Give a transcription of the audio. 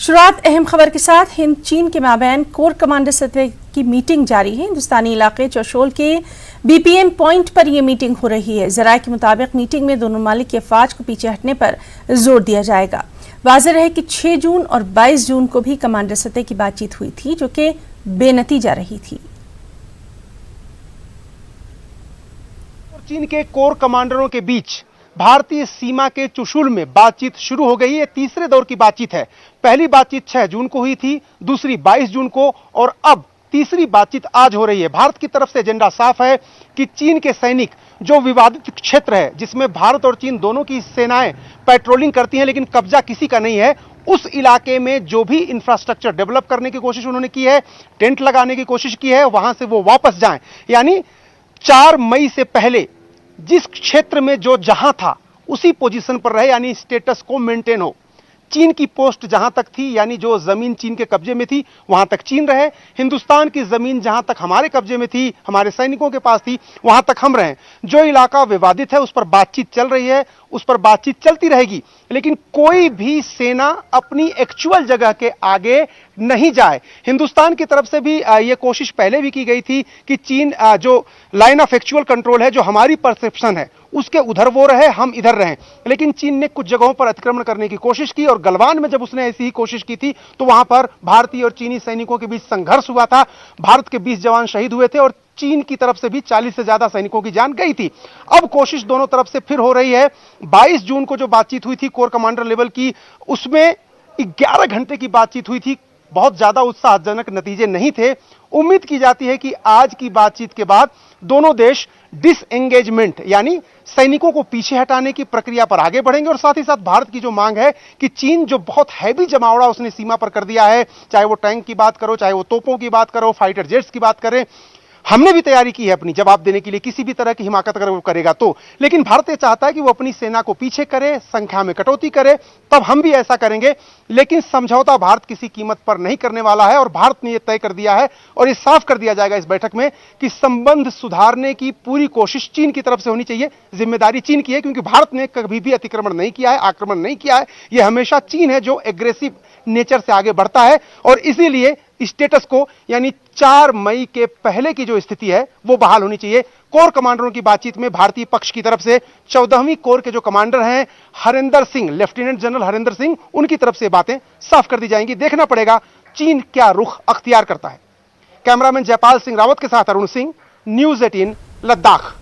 शुरुआत अहम खबर के साथ। हिंद चीन के माबैन कोर कमांडर सतह की मीटिंग जारी है। हिंदुस्तानी इलाके चौशोल के बीपीएम पॉइंट पर यह मीटिंग हो रही है। जराये के मुताबिक मीटिंग में दोनों ममालिक की अफवाज को पीछे हटने पर जोर दिया जाएगा। वाज़ेह रहे कि 6 जून और 22 जून को भी कमांडर सतह की बातचीत हुई थी, जो कि बेनतीजा रही थी। चीन के कोर कमांडरों के बीच भारतीय सीमा के चुशुल में बातचीत शुरू हो गई है। तीसरे दौर की बातचीत है। पहली बातचीत 6 जून को हुई थी, दूसरी 22 जून को और अब तीसरी बातचीत आज हो रही है। भारत की तरफ से एजेंडा साफ है कि चीन के सैनिक जो विवादित क्षेत्र है, जिसमें भारत और चीन दोनों की सेनाएं पेट्रोलिंग करती हैं लेकिन कब्जा किसी का नहीं है, उस इलाके में जो भी इंफ्रास्ट्रक्चर डेवलप करने की कोशिश उन्होंने की है, टेंट लगाने की कोशिश की है, वहां से वो वापस जाएं। यानी 4 मई से पहले जिस क्षेत्र में जो जहां था उसी पोजीशन पर रहे, यानी स्टेटस को मेंटेन हो। चीन की पोस्ट जहां तक थी, यानी जो जमीन चीन के कब्जे में थी, वहां तक चीन रहे। हिंदुस्तान की जमीन जहां तक हमारे कब्जे में थी, हमारे सैनिकों के पास थी, वहां तक हम रहे। जो इलाका विवादित है उस पर बातचीत चल रही है, उस पर बातचीत चलती रहेगी, लेकिन कोई भी सेना अपनी एक्चुअल जगह के आगे नहीं जाए। हिंदुस्तान की तरफ से भी यह कोशिश पहले भी की गई थी कि चीन जो लाइन ऑफ एक्चुअल कंट्रोल है, जो हमारी परसेप्शन है, उसके उधर वो रहे, हम इधर रहें। लेकिन चीन ने कुछ जगहों पर अतिक्रमण करने की कोशिश की और गलवान में जब उसने ऐसी ही कोशिश की थी तो वहां पर भारतीय और चीनी सैनिकों के बीच संघर्ष हुआ था। भारत के 20 जवान शहीद हुए थे और चीन की तरफ से भी 40 से ज्यादा सैनिकों की जान गई थी। अब कोशिश दोनों तरफ से फिर हो रही है। 22 जून को जो बातचीत हुई थी कोर कमांडर लेवल की, उसमें 11 घंटे की बातचीत हुई थी। बहुत ज्यादा उत्साहजनक नतीजे नहीं थे। उम्मीद की जाती है कि आज की बातचीत के बाद दोनों देश डिसएंगेजमेंट यानी सैनिकों को पीछे हटाने की प्रक्रिया पर आगे बढ़ेंगे और साथ ही साथ भारत की जो मांग है कि चीन जो बहुत हैवी जमावड़ा उसने सीमा पर कर दिया है, चाहे वो टैंक की बात करो, चाहे वो तोपों की बात करो, फाइटर जेट्स की बात करें, हमने भी तैयारी की है अपनी जवाब देने के लिए किसी भी तरह की हिमाकत अगर वो करेगा तो। लेकिन भारत ये चाहता है कि वो अपनी सेना को पीछे करे, संख्या में कटौती करे, तब हम भी ऐसा करेंगे। लेकिन समझौता भारत किसी कीमत पर नहीं करने वाला है और भारत ने यह तय कर दिया है और ये साफ कर दिया जाएगा इस बैठक में कि संबंध सुधारने की पूरी कोशिश चीन की तरफ से होनी चाहिए। जिम्मेदारी चीन की है, क्योंकि भारत ने कभी भी अतिक्रमण नहीं किया है, आक्रमण नहीं किया है। यह हमेशा चीन है जो एग्रेसिव नेचर से आगे बढ़ता है और इसीलिए स्टेटस को यानी 4 मई के पहले की जो स्थिति है वो बहाल होनी चाहिए। कोर कमांडरों की बातचीत में भारतीय पक्ष की तरफ से 14वीं कोर के जो कमांडर हैं हरिंदर सिंह, लेफ्टिनेंट जनरल हरिंदर सिंह, उनकी तरफ से बातें साफ कर दी जाएंगी। देखना पड़ेगा चीन क्या रुख अख्तियार करता है। कैमरामैन जयपाल सिंह रावत के साथ अरुण सिंह, न्यूज़ 18 लद्दाख।